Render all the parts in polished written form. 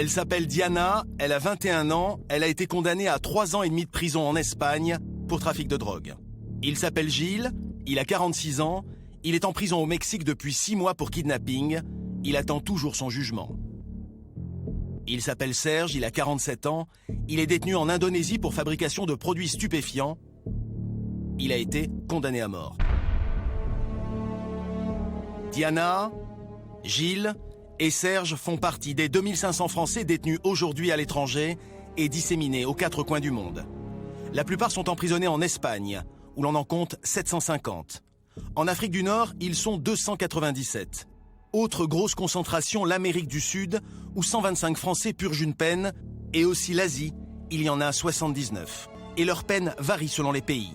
Elle s'appelle Diana, elle a 21 ans, elle a été condamnée à 3 ans et demi de prison en Espagne pour trafic de drogue. Il s'appelle Gilles, il a 46 ans, il est en prison au Mexique depuis 6 mois pour kidnapping, il attend toujours son jugement. Il s'appelle Serge, il a 47 ans, il est détenu en Indonésie pour fabrication de produits stupéfiants. Il a été condamné à mort. Diana, Gilles et Serge font partie des 2500 Français détenus aujourd'hui à l'étranger et disséminés aux 4 coins du monde. La plupart sont emprisonnés en Espagne, où l'on en compte 750. En Afrique du Nord, ils sont 297. Autre grosse concentration, l'Amérique du Sud, où 125 Français purgent une peine, et aussi l'Asie, il y en a 79. Et leurs peines varient selon les pays.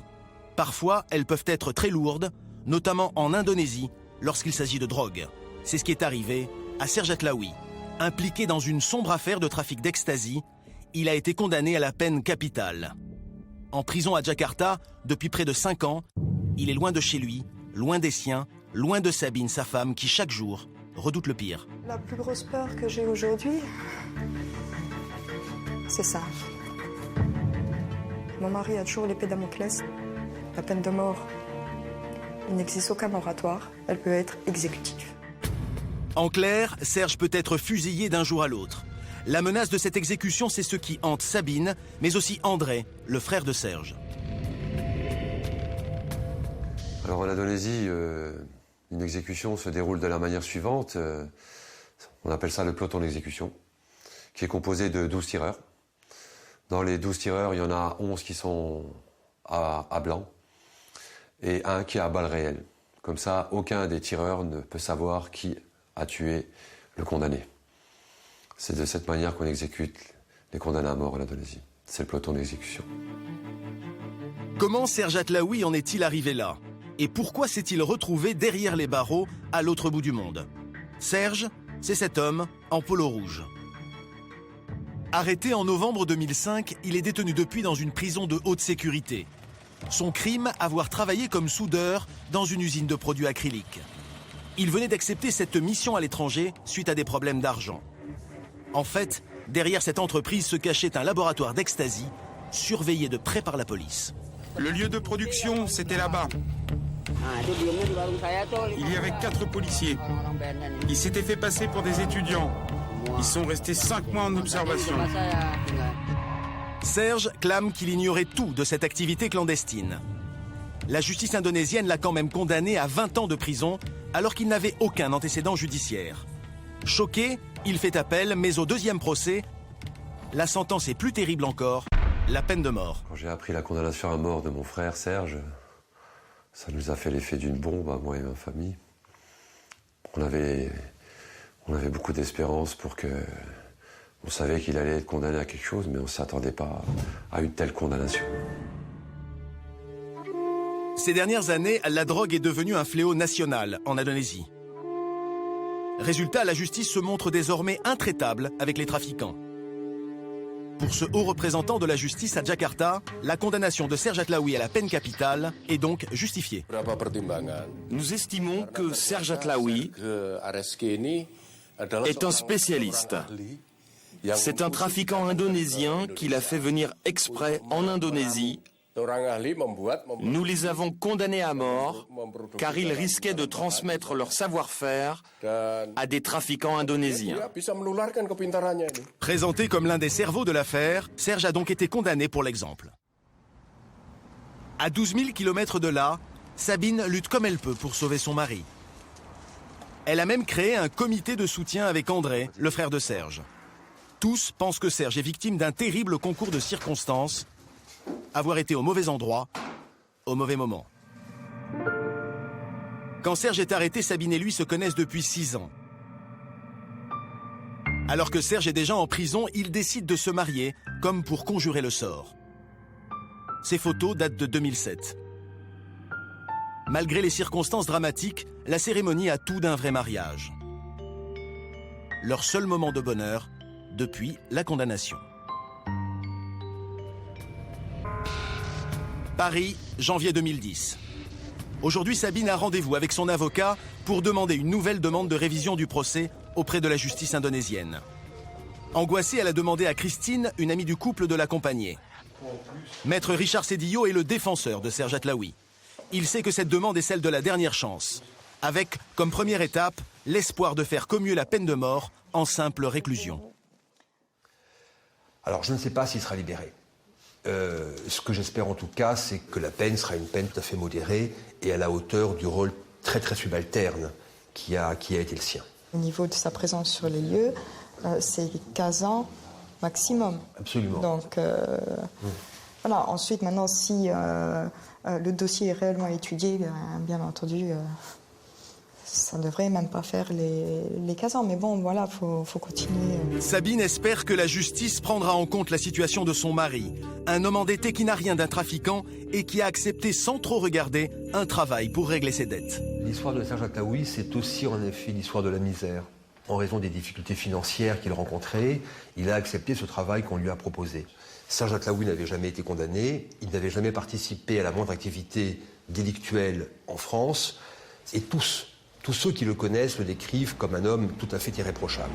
Parfois, elles peuvent être très lourdes, notamment en Indonésie, lorsqu'il s'agit de drogue. C'est ce qui est arrivé à Serge Atlaoui. Impliqué dans une sombre affaire de trafic d'ecstasy, il a été condamné à la peine capitale. En prison à Jakarta, depuis près de 5 ans, il est loin de chez lui, loin des siens, loin de Sabine, sa femme, qui chaque jour redoute le pire. La plus grosse peur que j'ai aujourd'hui, c'est ça. Mon mari a toujours l'épée Damoclès. La peine de mort, il n'existe aucun moratoire. Elle peut être exécutive. En clair, Serge peut être fusillé d'un jour à l'autre. La menace de cette exécution, c'est ce qui hante Sabine, mais aussi André, le frère de Serge. Alors en Indonésie, une exécution se déroule de la manière suivante. On appelle ça le peloton d'exécution, qui est composé de 12 tireurs. Dans les 12 tireurs, il y en a 11 qui sont à blanc et un qui est à balles réelles. Comme ça, aucun des tireurs ne peut savoir qui a tué le condamné. C'est de cette manière qu'on exécute les condamnés à mort en Indonésie. C'est le peloton d'exécution. Comment Serge Atlaoui en est-il arrivé là? Et pourquoi s'est-il retrouvé derrière les barreaux à l'autre bout du monde? Serge, c'est cet homme en polo rouge. Arrêté en novembre 2005, il est détenu depuis dans une prison de haute sécurité. Son crime, avoir travaillé comme soudeur dans une usine de produits acryliques. Il venait d'accepter cette mission à l'étranger suite à des problèmes d'argent. En fait, derrière cette entreprise se cachait un laboratoire d'ecstasy, surveillé de près par la police. Le lieu de production, c'était là-bas. Il y avait 4 policiers. Ils s'étaient fait passer pour des étudiants. Ils sont restés 5 mois en observation. Serge clame qu'il ignorait tout de cette activité clandestine. La justice indonésienne l'a quand même condamné à 20 ans de prison alors qu'il n'avait aucun antécédent judiciaire. Choqué, il fait appel, mais au deuxième procès, la sentence est plus terrible encore, la peine de mort. Quand j'ai appris la condamnation à mort de mon frère Serge, ça nous a fait l'effet d'une bombe à moi et ma famille. On avait beaucoup d'espérance pour que... On savait qu'il allait être condamné à quelque chose, mais on ne s'attendait pas à une telle condamnation. Ces dernières années, la drogue est devenue un fléau national en Indonésie. Résultat, la justice se montre désormais intraitable avec les trafiquants. Pour ce haut représentant de la justice à Jakarta, la condamnation de Serge Atlaoui à la peine capitale est donc justifiée. Nous estimons que Serge Atlaoui est un spécialiste. C'est un trafiquant indonésien qui l'a fait venir exprès en Indonésie. Nous les avons condamnés à mort car ils risquaient de transmettre leur savoir-faire à des trafiquants indonésiens. Présenté comme l'un des cerveaux de l'affaire, Serge a donc été condamné pour l'exemple. À 12 000 km de là, Sabine lutte comme elle peut pour sauver son mari. Elle a même créé un comité de soutien avec André, le frère de Serge. Tous pensent que Serge est victime d'un terrible concours de circonstances, avoir été au mauvais endroit, au mauvais moment. Quand Serge est arrêté, Sabine et lui se connaissent depuis 6 ans. Alors que Serge est déjà en prison, il décide de se marier, comme pour conjurer le sort. Ces photos datent de 2007. Malgré les circonstances dramatiques, la cérémonie a tout d'un vrai mariage. Leur seul moment de bonheur depuis la condamnation. Paris, janvier 2010. Aujourd'hui, Sabine a rendez-vous avec son avocat pour demander une nouvelle demande de révision du procès auprès de la justice indonésienne. Angoissée, elle a demandé à Christine, une amie du couple, de l'accompagner. Maître Richard Sédillo est le défenseur de Serge Atlaoui. Il sait que cette demande est celle de la dernière chance, avec, comme première étape, l'espoir de faire commuer la peine de mort en simple réclusion. Alors, je ne sais pas s'il sera libéré. Ce que j'espère en tout cas, c'est que la peine sera une peine tout à fait modérée et à la hauteur du rôle très très subalterne qui a été le sien. Au niveau de sa présence sur les lieux, c'est 15 ans maximum. Absolument. Donc, voilà. Ensuite, maintenant, si le dossier est réellement étudié, bien entendu, ça ne devrait même pas faire les 15 ans. Mais bon, voilà, faut continuer. Sabine espère que la justice prendra en compte la situation de son mari, un homme endetté qui n'a rien d'un trafiquant et qui a accepté sans trop regarder un travail pour régler ses dettes. L'histoire de Serge Atlaoui, c'est aussi en effet l'histoire de la misère. En raison des difficultés financières qu'il rencontrait, il a accepté ce travail qu'on lui a proposé. Serge Atlaoui n'avait jamais été condamné, il n'avait jamais participé à la moindre activité délictuelle en France, et tous ceux qui le connaissent le décrivent comme un homme tout à fait irréprochable.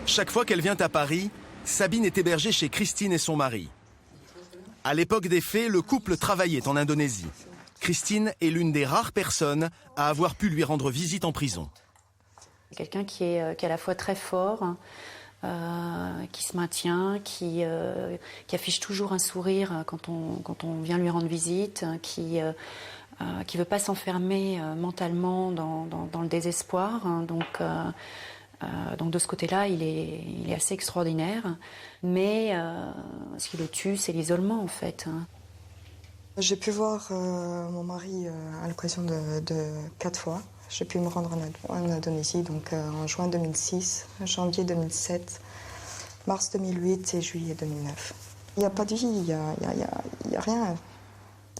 Chaque fois qu'elle vient à Paris, Sabine est hébergée chez Christine et son mari. À l'époque des faits, le couple travaillait en Indonésie. Christine est l'une des rares personnes à avoir pu lui rendre visite en prison. Quelqu'un qui est à la fois très fort, qui se maintient, qui affiche toujours un sourire quand on vient lui rendre visite, qui ne veut pas s'enfermer mentalement dans le désespoir. Donc de ce côté-là, il est assez extraordinaire. Mais ce qui le tue, c'est l'isolement, en fait. J'ai pu voir mon mari à l'occasion de 4 fois. J'ai pu me rendre en Indonésie, donc en juin 2006, janvier 2007, mars 2008 et juillet 2009. Il n'y a pas de vie, il n'y a rien.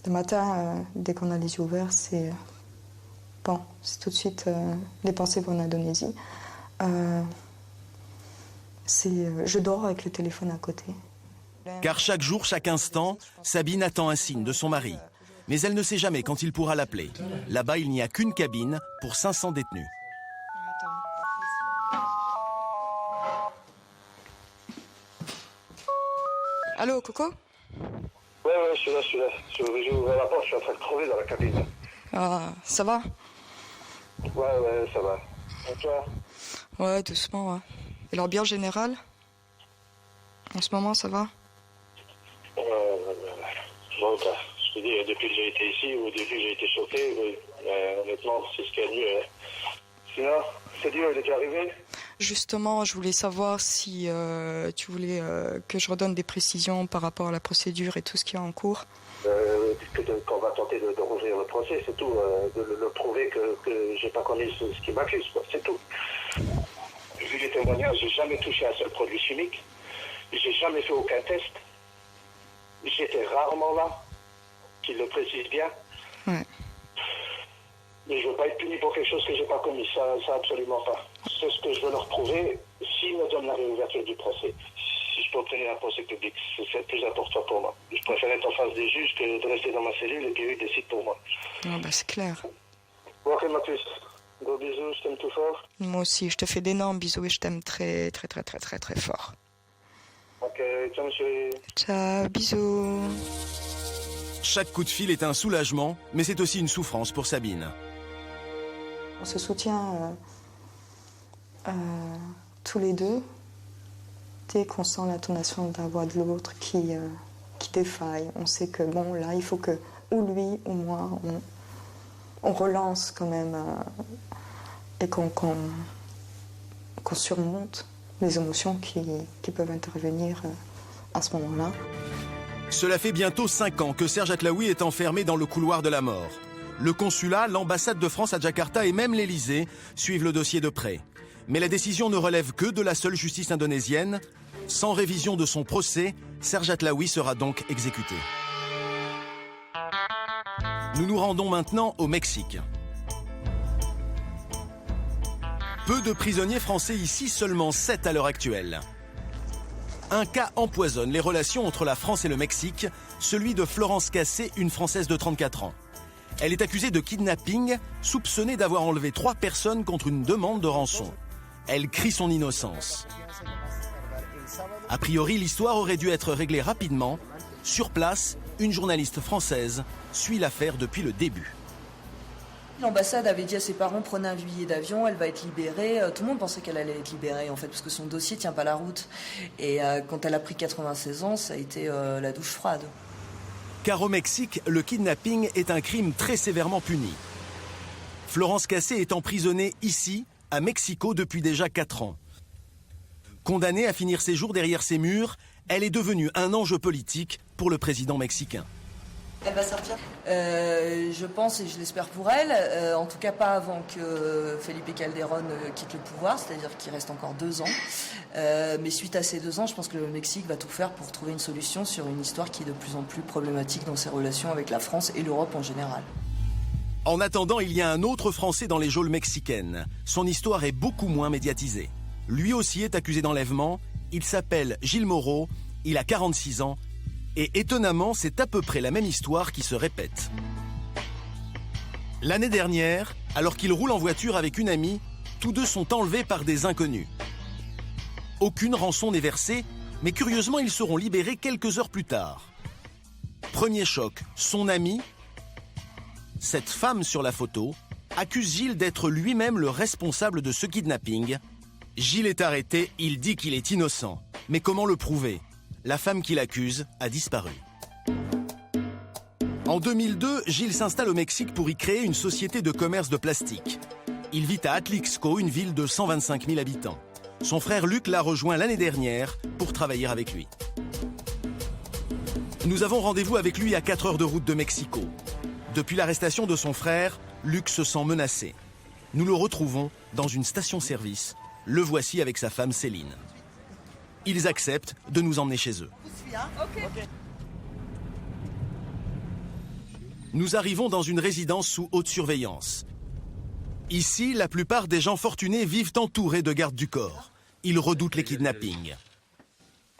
Le matin, dès qu'on a les yeux ouverts, c'est tout de suite les pensées vont en Indonésie. Je dors avec le téléphone à côté. Car chaque jour, chaque instant, Sabine attend un signe de son mari. Mais elle ne sait jamais quand il pourra l'appeler. Là-bas, il n'y a qu'une cabine pour 500 détenus. Allô, Coco? Ouais, je suis là. J'ai ouvert la porte, je suis en train de crever dans la cabine. Ah, ça va? Ouais, ça va. Et toi? Ouais, doucement, ouais. Et l'ambiance générale? En ce moment, ça va? Bon, je te dis, depuis que j'ai été ici, ou depuis que j'ai été choqué, honnêtement, c'est ce qu'il y a de mieux. Sinon, c'est dur, il est déjà arrivé? Justement, je voulais savoir si tu voulais que je redonne des précisions par rapport à la procédure et tout ce qu'il y a en cours. Qu'on va tenter de rouvrir le procès, c'est tout. De prouver que j'ai pas connu ce qui m'accuse, c'est tout. Vu les témoignages, j'ai jamais touché un seul produit chimique. J'ai jamais fait aucun test. J'étais rarement là, qu'il le précise bien. Ouais. Mais je ne veux pas être puni pour quelque chose que je n'ai pas commis, ça absolument pas. C'est ce que je veux leur prouver s'ils me donnent la réouverture du procès. Si je peux obtenir un procès public, c'est le plus important pour moi. Je préfère être en face des juges que de rester dans ma cellule et puis eux décident pour moi. Ah bah c'est clair. Ok ma puce, gros bisous, je t'aime tout fort. Moi aussi, je te fais d'énormes bisous et je t'aime très très très très très très fort. Ok, ciao monsieur. Ciao, bisous. Chaque coup de fil est un soulagement, mais c'est aussi une souffrance pour Sabine. On se soutient tous les deux. Dès qu'on sent l'intonation de la voix de l'autre qui défaille, on sait que bon, là, il faut que, ou lui ou moi, on relance quand même et qu'on surmonte les émotions qui peuvent intervenir à ce moment-là. Cela fait bientôt 5 ans que Serge Atlaoui est enfermé dans le couloir de la mort. Le consulat, l'ambassade de France à Jakarta et même l'Élysée suivent le dossier de près. Mais la décision ne relève que de la seule justice indonésienne. Sans révision de son procès, Serge Atlaoui sera donc exécuté. Nous nous rendons maintenant au Mexique. Peu de prisonniers français ici, seulement 7 à l'heure actuelle. Un cas empoisonne les relations entre la France et le Mexique, celui de Florence Cassé, une Française de 34 ans. Elle est accusée de kidnapping, soupçonnée d'avoir enlevé 3 personnes contre une demande de rançon. Elle crie son innocence. A priori, l'histoire aurait dû être réglée rapidement. Sur place, une journaliste française suit l'affaire depuis le début. L'ambassade avait dit à ses parents, prenez un billet d'avion, elle va être libérée. Tout le monde pensait qu'elle allait être libérée, en fait, parce que son dossier tient pas la route. Et quand elle a pris 96 ans, ça a été la douche froide. Car au Mexique, le kidnapping est un crime très sévèrement puni. Florence Cassé est emprisonnée ici, à Mexico, depuis déjà 4 ans. Condamnée à finir ses jours derrière ses murs, elle est devenue un enjeu politique pour le président mexicain. Elle va sortir je pense et je l'espère pour elle, en tout cas pas avant que Felipe Calderón quitte le pouvoir, c'est-à-dire qu'il reste encore 2 ans. Mais suite à ces 2 ans, je pense que le Mexique va tout faire pour trouver une solution sur une histoire qui est de plus en plus problématique dans ses relations avec la France et l'Europe en général. En attendant, il y a un autre Français dans les geôles mexicaines. Son histoire est beaucoup moins médiatisée. Lui aussi est accusé d'enlèvement. Il s'appelle Gilles Moreau, il a 46 ans. Et étonnamment, c'est à peu près la même histoire qui se répète. L'année dernière, alors qu'il roule en voiture avec une amie, tous deux sont enlevés par des inconnus. Aucune rançon n'est versée, mais curieusement, ils seront libérés quelques heures plus tard. Premier choc, son ami, cette femme sur la photo, accuse Gilles d'être lui-même le responsable de ce kidnapping. Gilles est arrêté, il dit qu'il est innocent. Mais comment le prouver ? La femme qui l'accuse a disparu. En 2002, Gilles s'installe au Mexique pour y créer une société de commerce de plastique. Il vit à Atlixco, une ville de 125 000 habitants. Son frère Luc l'a rejoint l'année dernière pour travailler avec lui. Nous avons rendez-vous avec lui à 4 heures de route de Mexico. Depuis l'arrestation de son frère, Luc se sent menacé. Nous le retrouvons dans une station-service. Le voici avec sa femme Céline. Ils acceptent de nous emmener chez eux. Nous arrivons dans une résidence sous haute surveillance. Ici, la plupart des gens fortunés vivent entourés de gardes du corps. Ils redoutent les kidnappings.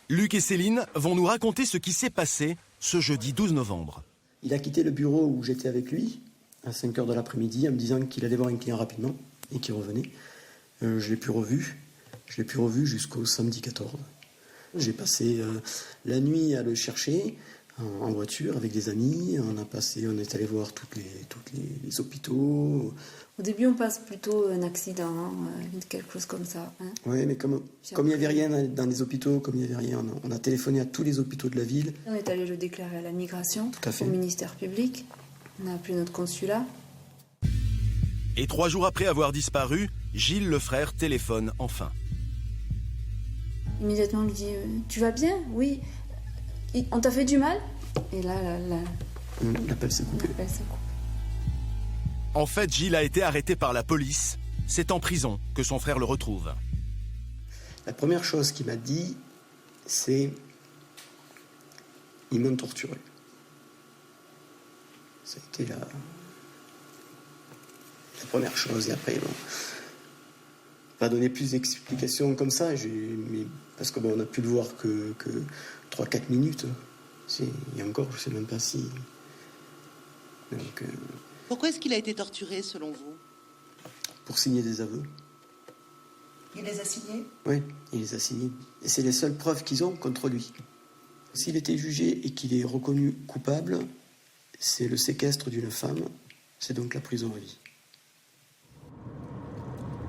Luc et Céline vont nous raconter ce qui s'est passé ce jeudi 12 novembre. Il a quitté le bureau où j'étais avec lui à 5 h de l'après-midi en me disant qu'il allait voir un client rapidement et qu'il revenait. Je l'ai plus revu. Je l'ai plus revu jusqu'au samedi 14. J'ai passé la nuit à le chercher en voiture avec des amis. On est allé voir tous les hôpitaux. Au début, on pense plutôt un accident, quelque chose comme ça. Hein. Oui, mais comme il n'y avait rien dans les hôpitaux, comme il n'y avait rien, on a téléphoné à tous les hôpitaux de la ville. On est allé le déclarer à la migration, tout à fait. Au ministère public. On a appelé notre consulat. Et 3 jours après avoir disparu, Gilles, le frère, téléphone enfin. Immédiatement, on lui dit tu vas bien ? Oui. On t'a fait du mal ? Et là, l'appel s'est coupé. En fait, Gilles a été arrêté par la police. C'est en prison que son frère le retrouve. La première chose qu'il m'a dit, c'est ils m'ont torturé. Ça a été la première chose. Et après, bon, pas donner plus d'explications comme ça, parce que on a pu le voir que 3-4 minutes. Et encore, je sais même pas si. Donc, pourquoi est-ce qu'il a été torturé, selon vous ? Pour signer des aveux. Il les a signés ? Oui, il les a signés. Et c'est les seules preuves qu'ils ont contre lui. S'il était jugé et qu'il est reconnu coupable, c'est le séquestre d'une femme, c'est donc la prison à vie.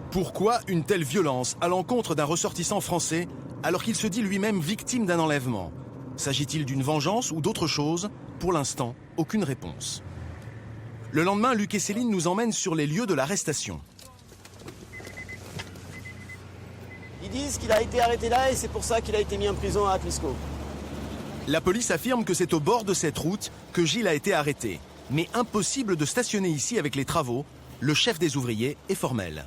Pourquoi une telle violence à l'encontre d'un ressortissant français alors qu'il se dit lui-même victime d'un enlèvement ? S'agit-il d'une vengeance ou d'autre chose ? Pour l'instant, aucune réponse. Le lendemain, Luc et Céline nous emmènent sur les lieux de l'arrestation. Ils disent qu'il a été arrêté là et c'est pour ça qu'il a été mis en prison à Atlixco. La police affirme que c'est au bord de cette route que Gilles a été arrêté. Mais impossible de stationner ici avec les travaux. Le chef des ouvriers est formel.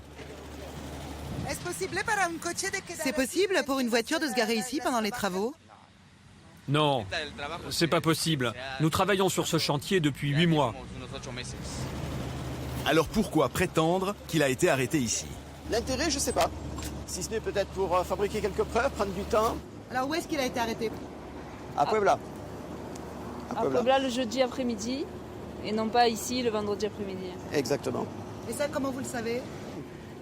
C'est possible pour une voiture de se garer ici pendant les travaux ? Non, c'est pas possible. Nous travaillons sur ce chantier depuis 8 mois. Alors pourquoi prétendre qu'il a été arrêté ici ? L'intérêt, je sais pas. Si ce n'est peut-être pour fabriquer quelques preuves, prendre du temps. Alors où est-ce qu'il a été arrêté ? À Puebla. À Puebla le jeudi après-midi et non pas ici le vendredi après-midi. Exactement. Et ça, comment vous le savez ?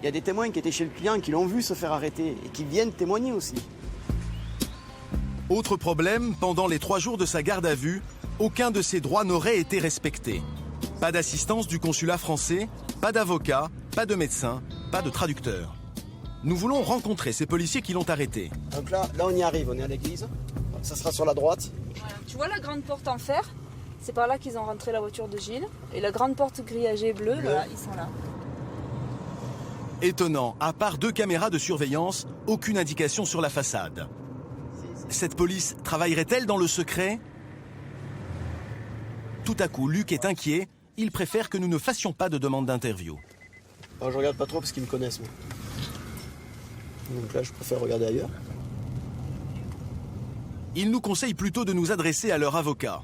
Il y a des témoins qui étaient chez le client qui l'ont vu se faire arrêter et qui viennent témoigner aussi. Autre problème, pendant les 3 jours de sa garde à vue, aucun de ses droits n'aurait été respecté. Pas d'assistance du consulat français, pas d'avocat, pas de médecin, pas de traducteur. Nous voulons rencontrer ces policiers qui l'ont arrêté. Donc là, on y arrive, on est à l'église. Ça sera sur la droite. Voilà. Tu vois la grande porte en fer? C'est par là qu'ils ont rentré la voiture de Gilles. Et la grande porte grillagée bleue, voilà, ils sont là. Étonnant, à part 2 caméras de surveillance, aucune indication sur la façade. Cette police travaillerait-elle dans le secret? Tout à coup, Luc est inquiet. Il préfère que nous ne fassions pas de demande d'interview. Alors, je regarde pas trop parce qu'ils me connaissent, moi. Donc là, je préfère regarder ailleurs. Il nous conseille plutôt de nous adresser à leur avocat.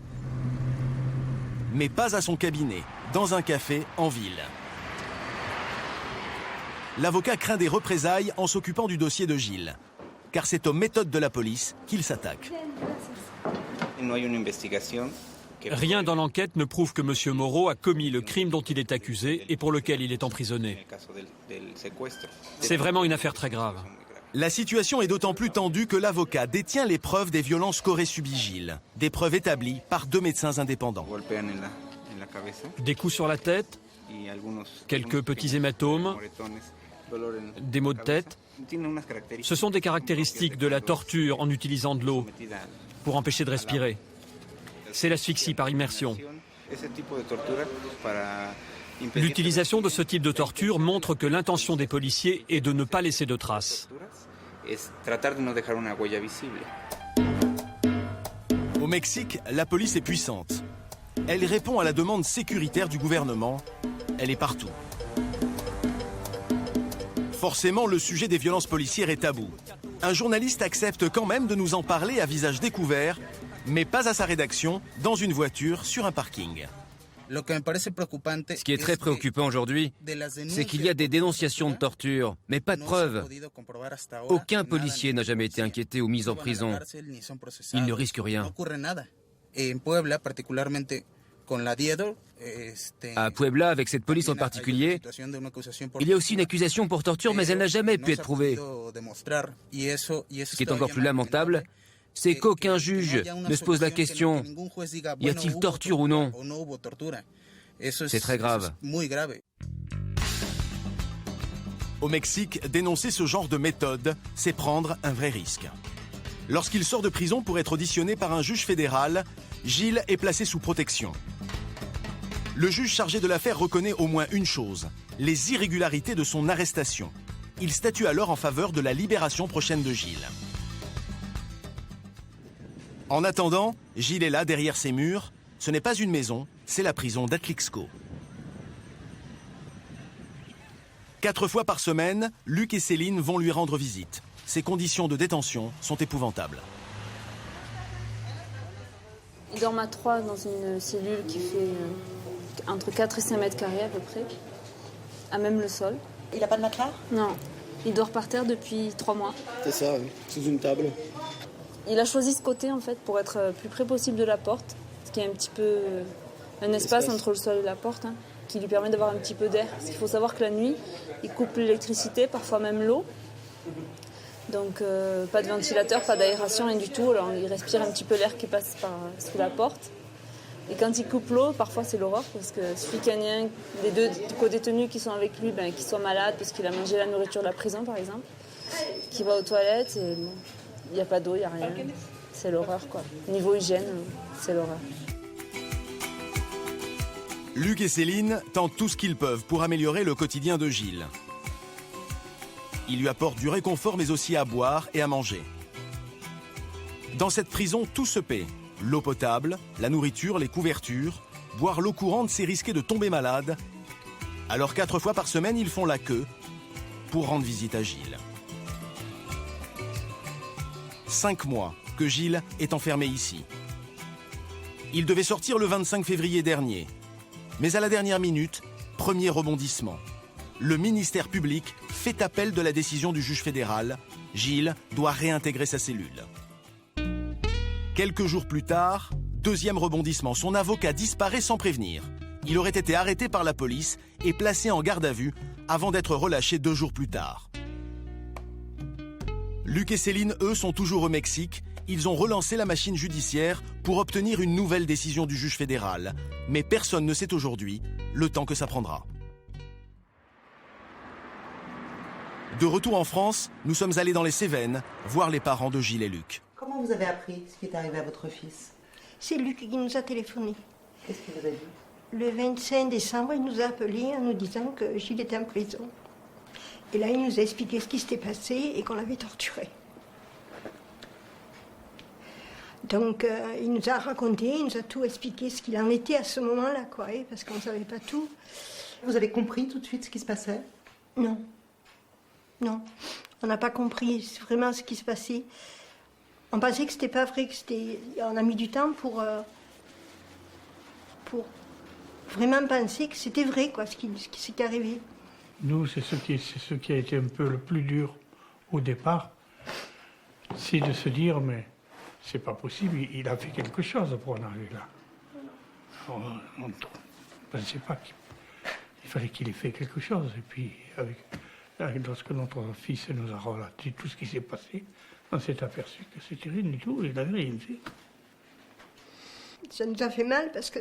Mais pas à son cabinet, dans un café en ville. L'avocat craint des représailles en s'occupant du dossier de Gilles. Car c'est aux méthodes de la police qu'il s'attaque. Rien dans l'enquête ne prouve que M. Moreau a commis le crime dont il est accusé et pour lequel il est emprisonné. C'est vraiment une affaire très grave. La situation est d'autant plus tendue que l'avocat détient les preuves des violences qu'aurait subies Gilles. Des preuves établies par 2 médecins indépendants. Des coups sur la tête, quelques petits hématomes, des maux de tête. Ce sont des caractéristiques de la torture en utilisant de l'eau pour empêcher de respirer. C'est l'asphyxie par immersion. L'utilisation de ce type de torture montre que l'intention des policiers est de ne pas laisser de traces. Au Mexique, la police est puissante. Elle répond à la demande sécuritaire du gouvernement. Elle est partout. Forcément, le sujet des violences policières est tabou. Un journaliste accepte quand même de nous en parler à visage découvert, mais pas à sa rédaction, dans une voiture, sur un parking. Ce qui est très préoccupant aujourd'hui, c'est qu'il y a des dénonciations de torture, mais pas de preuves. Aucun policier n'a jamais été inquiété ou mis en prison. Il ne risque rien. À Puebla, avec cette police en particulier, il y a aussi une accusation pour torture, mais elle n'a jamais pu être prouvée. Ce qui est encore plus lamentable, c'est qu'aucun juge ne se pose la question « Y a-t-il torture ou non ?» C'est très grave. Au Mexique, dénoncer ce genre de méthode, c'est prendre un vrai risque. Lorsqu'il sort de prison pour être auditionné par un juge fédéral, Gilles est placé sous protection. Le juge chargé de l'affaire reconnaît au moins une chose, les irrégularités de son arrestation. Il statue alors en faveur de la libération prochaine de Gilles. En attendant, Gilles est là derrière ses murs. Ce n'est pas une maison, c'est la prison d'Atlixco. 4 fois par semaine, Luc et Céline vont lui rendre visite. Ses conditions de détention sont épouvantables. Il dorment à 3 dans une cellule qui fait entre 4 et 5 mètres carrés à peu près, à même le sol. Il n'a pas de matelas? Non, il dort par terre depuis 3 mois. C'est ça, oui. Sous une table. Il a choisi ce côté en fait pour être plus près possible de la porte, ce qui est un petit peu un espace entre le sol et la porte, qui lui permet d'avoir un petit peu d'air. Parce qu'il faut savoir que la nuit, il coupe l'électricité, parfois même l'eau. Donc pas de ventilateur, pas d'aération, rien du tout. Alors il respire un petit peu l'air qui passe sous la porte. Et quand il coupe l'eau, parfois c'est l'horreur, parce que suffit qu'il y en ait un des 2 co-détenus qui sont avec lui, qui soit malade parce qu'il a mangé la nourriture de la prison par exemple, qui va aux toilettes et bon, il n'y a pas d'eau, il n'y a rien. C'est l'horreur quoi. Niveau hygiène, c'est l'horreur. Luc et Céline tentent tout ce qu'ils peuvent pour améliorer le quotidien de Gilles. Ils lui apportent du réconfort mais aussi à boire et à manger. Dans cette prison, tout se paie. L'eau potable, la nourriture, les couvertures. Boire l'eau courante, c'est risquer de tomber malade. Alors 4 fois par semaine, ils font la queue pour rendre visite à Gilles. 5 mois que Gilles est enfermé ici. Il devait sortir le 25 février dernier. Mais à la dernière minute, premier rebondissement. Le ministère public fait appel de la décision du juge fédéral. Gilles doit réintégrer sa cellule. Quelques jours plus tard, deuxième rebondissement. Son avocat disparaît sans prévenir. Il aurait été arrêté par la police et placé en garde à vue avant d'être relâché 2 jours plus tard. Luc et Céline, eux, sont toujours au Mexique. Ils ont relancé la machine judiciaire pour obtenir une nouvelle décision du juge fédéral. Mais personne ne sait aujourd'hui le temps que ça prendra. De retour en France, nous sommes allés dans les Cévennes voir les parents de Gilles et Luc. Comment vous avez appris ce qui est arrivé à votre fils? C'est Luc qui nous a téléphoné. Qu'est-ce qu'il vous a dit? Le 25 décembre, il nous a appelés en nous disant que Gilles était en prison. Et là, il nous a expliqué ce qui s'était passé et qu'on l'avait torturé. Donc, il nous a raconté, il nous a tout expliqué ce qu'il en était à ce moment-là, quoi, parce qu'on ne savait pas tout. Vous avez compris tout de suite ce qui se passait? Non. Non. On n'a pas compris vraiment ce qui se passait. On pensait que c'était pas vrai, on a mis du temps pour vraiment penser que c'était vrai, quoi, ce qui s'était arrivé. Nous, c'est ce qui a été un peu le plus dur au départ, c'est de se dire, mais c'est pas possible, il a fait quelque chose pour en arriver là. On ne pensait pas qu'il fallait qu'il ait fait quelque chose. Et puis, lorsque notre fils nous a relaté tout ce qui s'est passé, on s'est aperçu que c'était rien du tout, il n'avait rien fait. Ça nous a fait mal parce que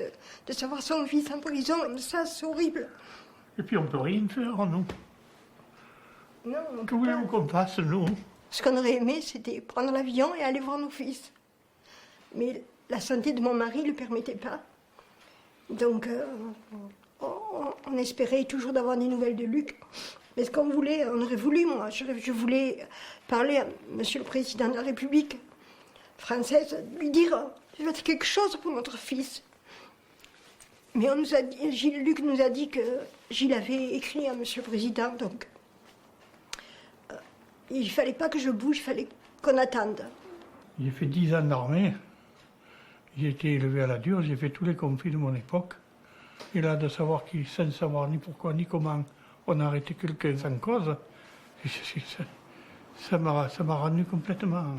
de savoir son fils en prison, ça, c'est horrible. Et puis on ne peut rien faire, nous. Non, que voulez-vous qu'on fasse, nous? Ce qu'on aurait aimé, c'était prendre l'avion et aller voir nos fils. Mais la santé de mon mari ne le permettait pas. Donc, on espérait toujours d'avoir des nouvelles de Luc. Mais ce qu'on voulait, on aurait voulu, moi, je voulais parler à Monsieur le Président de la République française, lui dire, faites quelque chose pour notre fils. Mais on nous a dit, Luc nous a dit que Gilles avait écrit à Monsieur le Président, donc il ne fallait pas que je bouge, il fallait qu'on attende. J'ai fait 10 ans d'armée, j'ai été élevé à la dure, j'ai fait tous les conflits de mon époque. Et là, de savoir qu'il, sans savoir ni pourquoi ni comment on a arrêté quelqu'un sans cause, ça m'a rendu complètement...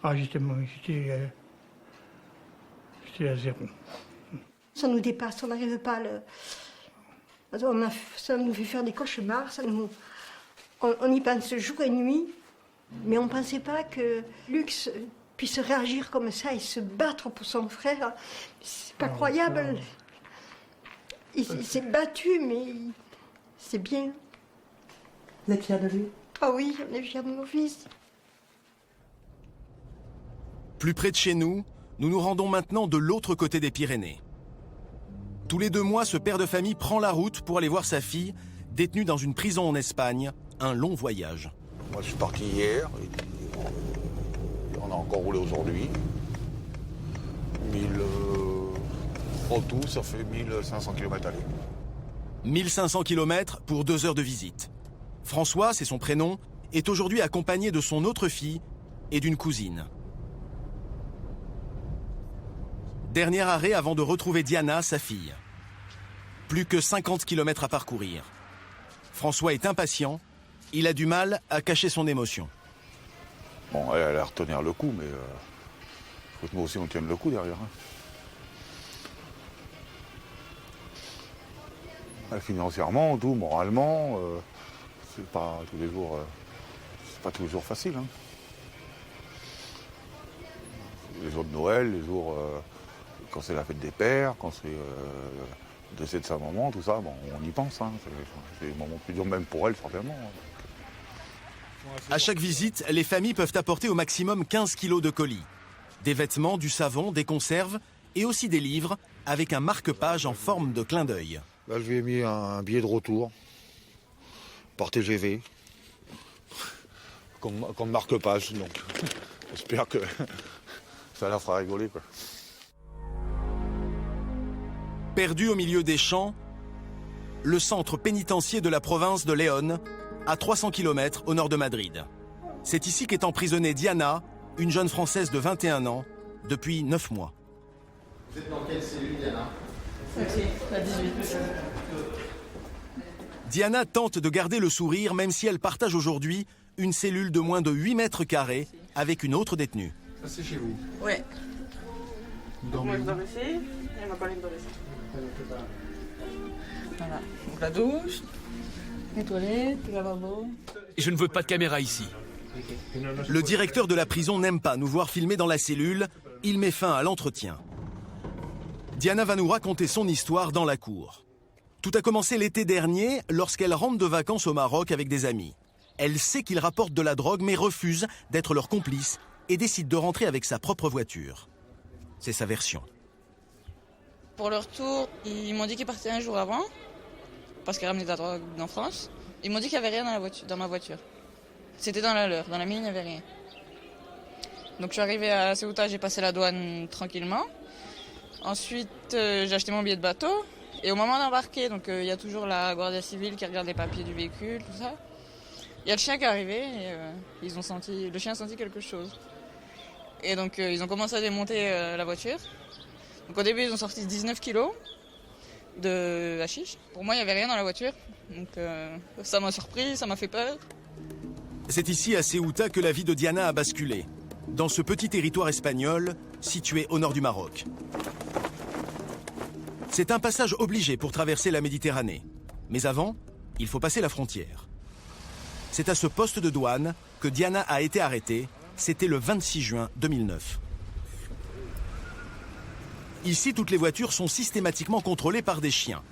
Ah, j'étais à zéro. Ça nous dépasse, on n'arrive pas à ça nous fait faire des cauchemars, on y pense jour et nuit, mais on ne pensait pas que Luc puisse réagir comme ça et se battre pour son frère. C'est pas croyable. Il s'est battu, mais c'est bien. Vous êtes fiers de lui? Ah oui, on est fiers de nos fils. Plus près de chez nous, nous nous rendons maintenant de l'autre côté des Pyrénées. Tous les 2 mois, ce père de famille prend la route pour aller voir sa fille, détenue dans une prison en Espagne. Un long voyage. Moi, je suis parti hier, et on a encore roulé aujourd'hui. En tout, ça fait 1500 km aller. 1500 km pour 2 heures de visite. François, c'est son prénom, est aujourd'hui accompagné de son autre fille et d'une cousine. Dernier arrêt avant de retrouver Diana, sa fille. Plus que 50 km à parcourir. François est impatient, il a du mal à cacher son émotion. Bon, elle a à retenir le coup, mais faut que nous aussi on tienne le coup derrière. Financièrement, tout, moralement, c'est pas tous les jours, c'est pas toujours facile. Les jours de Noël, les jours quand c'est la fête des pères, quand c'est le décès de sa maman, tout ça, bon, on y pense. C'est des moments plus durs même pour elle, certainement. À chaque visite, les familles peuvent apporter au maximum 15 kilos de colis. Des vêtements, du savon, des conserves et aussi des livres avec un marque-page en forme de clin d'œil. Là, je lui ai mis un billet de retour par TGV comme marque-page. Donc, j'espère que ça la fera rigoler, quoi. Perdu au milieu des champs, le centre pénitentiaire de la province de Léon, à 300 km au nord de Madrid. C'est ici qu'est emprisonnée Diana, une jeune Française de 21 ans, depuis 9 mois. Vous êtes dans quelle cellule, Diana? La 18. Diana tente de garder le sourire même si elle partage aujourd'hui une cellule de moins de 8 mètres carrés avec une autre détenue. Ça, c'est chez vous? Ouais. Moi, je dors ici et ma collègue dort ici. Voilà. Donc la douche, les toilettes, le lavabo. Je ne veux pas de caméra ici. Le directeur de la prison n'aime pas nous voir filmer dans la cellule. Il met fin à l'entretien. Diana va nous raconter son histoire dans la cour. Tout a commencé l'été dernier lorsqu'elle rentre de vacances au Maroc avec des amis. Elle sait qu'ils rapportent de la drogue mais refuse d'être leur complice et décide de rentrer avec sa propre voiture. C'est sa version. Pour le retour, ils m'ont dit qu'ils partaient un jour avant parce qu'ils ramenaient de la drogue en France. Ils m'ont dit qu'il n'y avait rien dans ma voiture. C'était dans la leur, dans la mienne il n'y avait rien. Donc je suis arrivée à Ceuta, j'ai passé la douane tranquillement. Ensuite j'ai acheté mon billet de bateau et au moment d'embarquer, donc il y a toujours la Guardia Civile qui regarde les papiers du véhicule, tout ça. Il y a le chien qui est arrivé et le chien a senti quelque chose. Et donc ils ont commencé à démonter la voiture. Donc au début ils ont sorti 19 kilos de hashish. Pour moi il n'y avait rien dans la voiture, donc ça m'a surpris, ça m'a fait peur. C'est ici à Ceuta que la vie de Diana a basculé, dans ce petit territoire espagnol situé au nord du Maroc. C'est un passage obligé pour traverser la Méditerranée. Mais avant, il faut passer la frontière. C'est à ce poste de douane que Diana a été arrêtée. C'était le 26 juin 2009. Ici, toutes les voitures sont systématiquement contrôlées par des chiens.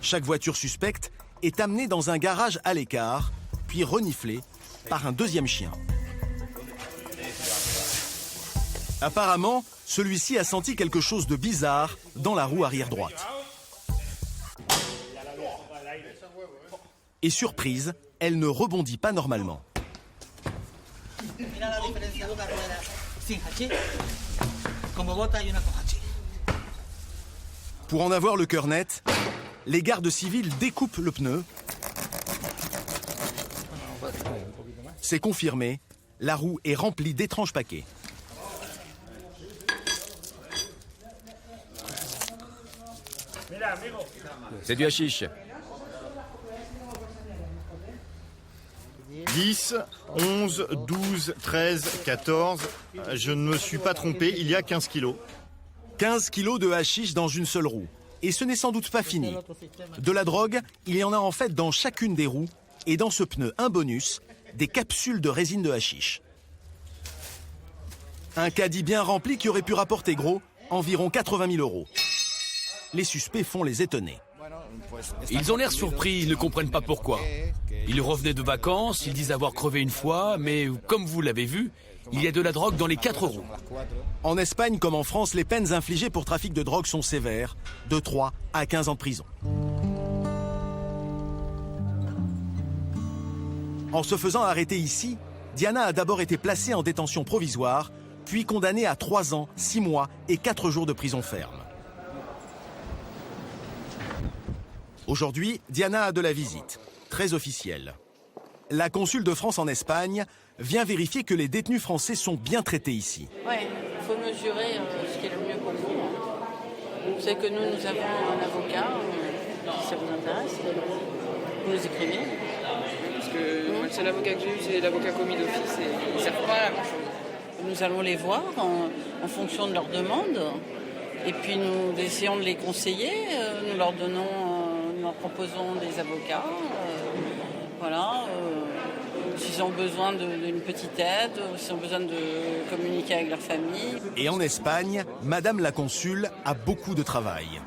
Chaque voiture suspecte est amenée dans un garage à l'écart, puis reniflée par un deuxième chien. Apparemment, celui-ci a senti quelque chose de bizarre dans la roue arrière droite. Et surprise, elle ne rebondit pas normalement. Pour en avoir le cœur net, les gardes civils découpent le pneu. C'est confirmé, la roue est remplie d'étranges paquets. C'est du hashish. 10, 11, 12, 13, 14. Je ne me suis pas trompé, il y a 15 kilos. 15 kilos de hashish dans une seule roue. Et ce n'est sans doute pas fini. De la drogue, il y en a en fait dans chacune des roues. Et dans ce pneu, un bonus, des capsules de résine de hashish. Un caddie bien rempli qui aurait pu rapporter gros, environ 80 000 €. Les suspects font les étonnés. Ils ont l'air surpris, ils ne comprennent pas pourquoi. Ils revenaient de vacances, ils disent avoir crevé une fois, mais comme vous l'avez vu, il y a de la drogue dans les 4 roues. En Espagne comme en France, les peines infligées pour trafic de drogue sont sévères, de 3 à 15 ans de prison. En se faisant arrêter ici, Diana a d'abord été placée en détention provisoire, puis condamnée à 3 ans, 6 mois et 4 jours de prison ferme. Aujourd'hui, Diana a de la visite, très officielle. La consul de France en Espagne vient vérifier que les détenus français sont bien traités ici. Oui, il faut mesurer ce qui est le mieux pour vous. Vous savez que nous avons un avocat, si ça vous intéresse, vous nous écrivez. Parce que moi, le seul avocat que j'ai eu, c'est l'avocat commis d'office et ils ne servent pas à la même chose. Nous allons les voir en fonction de leurs demandes et puis nous essayons de les conseiller, nous leur proposons des avocats, s'ils ont besoin d'une petite aide, s'ils ont besoin de communiquer avec leur famille. Et en Espagne, Madame la Consul a beaucoup de travail.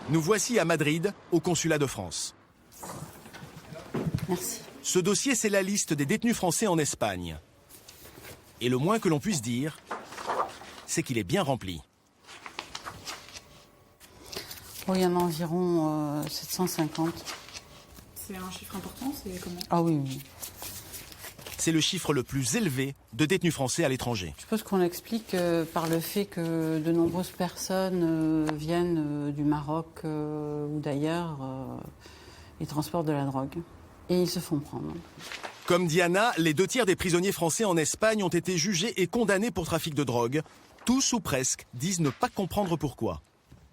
Nous voici à Madrid, au consulat de France. Merci. Ce dossier, c'est la liste des détenus français en Espagne. Et le moins que l'on puisse dire, c'est qu'il est bien rempli. Oh, il y en a environ 750. C'est un chiffre important, c'est comment? Ah oui, oui. C'est le chiffre le plus élevé de détenus français à l'étranger. Je pense qu'on l'explique par le fait que de nombreuses personnes viennent du Maroc ou d'ailleurs et transportent de la drogue. Et ils se font prendre. Comme Diana, les 2 tiers des prisonniers français en Espagne ont été jugés et condamnés pour trafic de drogue. Tous ou presque disent ne pas comprendre pourquoi.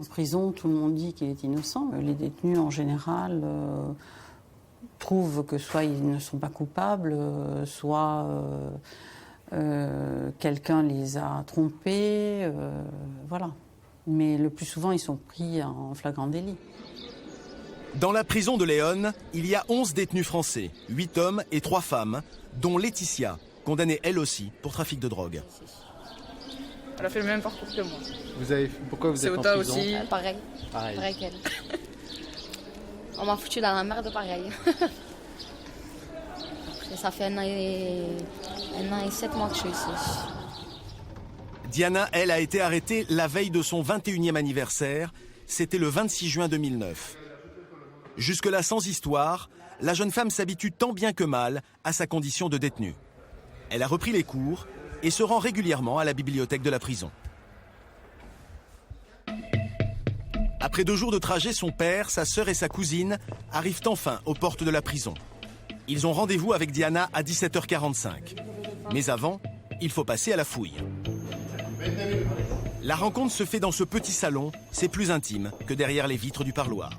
En prison, tout le monde dit qu'il est innocent. Les détenus, en général, trouvent que soit ils ne sont pas coupables, soit quelqu'un les a trompés, voilà. Mais le plus souvent, ils sont pris en flagrant délit. Dans la prison de León, il y a 11 détenus français, 8 hommes et 3 femmes, dont Laetitia, condamnée elle aussi pour trafic de drogue. Elle a fait le même parcours que moi. Pourquoi vous êtes en Ceuta prison? aussi. Pareil. Pareil qu'elle. On m'a foutu dans la merde pareil. Après, ça fait un an et 7 mois que je suis ici. Diana, elle, a été arrêtée la veille de son 21e anniversaire. C'était le 26 juin 2009. Jusque-là sans histoire, la jeune femme s'habitue tant bien que mal à sa condition de détenue. Elle a repris les cours et se rend régulièrement à la bibliothèque de la prison. Après 2 jours de trajet, son père, sa sœur et sa cousine arrivent enfin aux portes de la prison. Ils ont rendez-vous avec Diana à 17h45. Mais avant, il faut passer à la fouille. La rencontre se fait dans ce petit salon, c'est plus intime que derrière les vitres du parloir.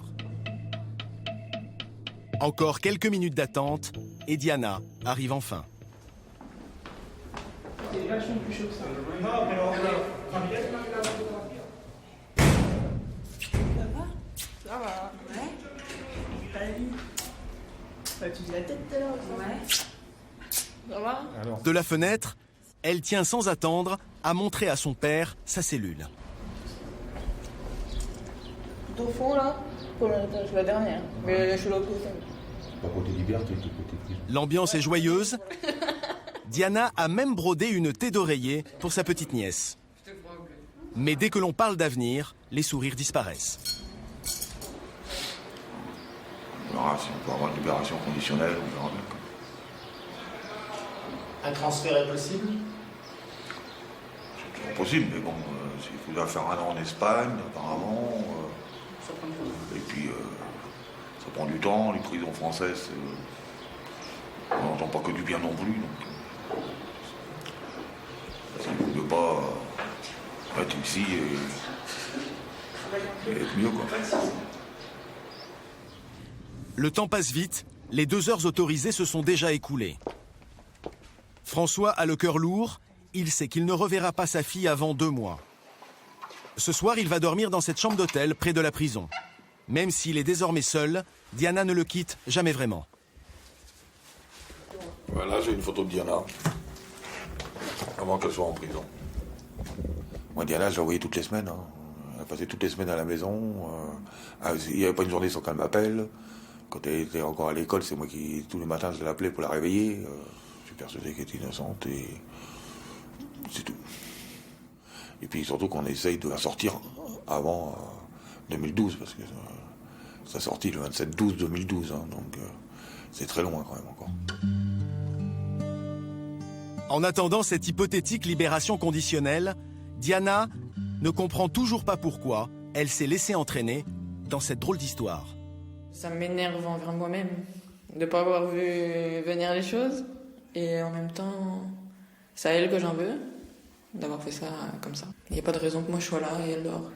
Encore quelques minutes d'attente et Diana arrive enfin. C'est vachement plus chaud que ça. Ça va. Ouais. T'as vu? Tu dis la tête tout à l'heure. Ouais. Ça va? De la fenêtre, elle tient sans attendre à montrer à son père sa cellule. Tout au fond là, je suis la dernière, mais je suis l'autre côté. Pas côté liberté, tout côté prison. L'ambiance est joyeuse. Diana a même brodé une thé d'oreiller pour sa petite nièce. Mais dès que l'on parle d'avenir, les sourires disparaissent. On verra si on peut avoir une libération conditionnelle, on verra bien. Un transfert est possible? C'est toujours possible, mais bon, il faudra faire 1 an en Espagne, apparemment. Et puis, ça prend du temps, les prisons françaises, on n'entend pas que du bien non plus. Donc, parce qu'il ne peut pas être ici et être mieux, quoi. Le temps passe vite, les 2 heures autorisées se sont déjà écoulées. François a le cœur lourd, il sait qu'il ne reverra pas sa fille avant 2 mois. Ce soir, il va dormir dans cette chambre d'hôtel près de la prison. Même s'il est désormais seul, Diana ne le quitte jamais vraiment. Voilà, j'ai une photo de Diana, avant qu'elle soit en prison. Moi, Diana, je la voyais toutes les semaines. Hein. Elle passait toutes les semaines à la maison. Il n'y avait pas une journée sans qu'elle m'appelle. Quand elle était encore à l'école, c'est moi qui, tous les matins, je l'appelais pour la réveiller. Je suis persuadé qu'elle était innocente et c'est tout. Et puis surtout qu'on essaye de la sortir avant 2012, parce que ça sortit le 27-12-2012, hein, donc c'est très loin quand même encore. En attendant cette hypothétique libération conditionnelle, Diana ne comprend toujours pas pourquoi elle s'est laissée entraîner dans cette drôle d'histoire. Ça m'énerve envers moi-même de ne pas avoir vu venir les choses. Et en même temps, c'est à elle que j'en veux, d'avoir fait ça comme ça. Il n'y a pas de raison que moi je sois là et elle dort.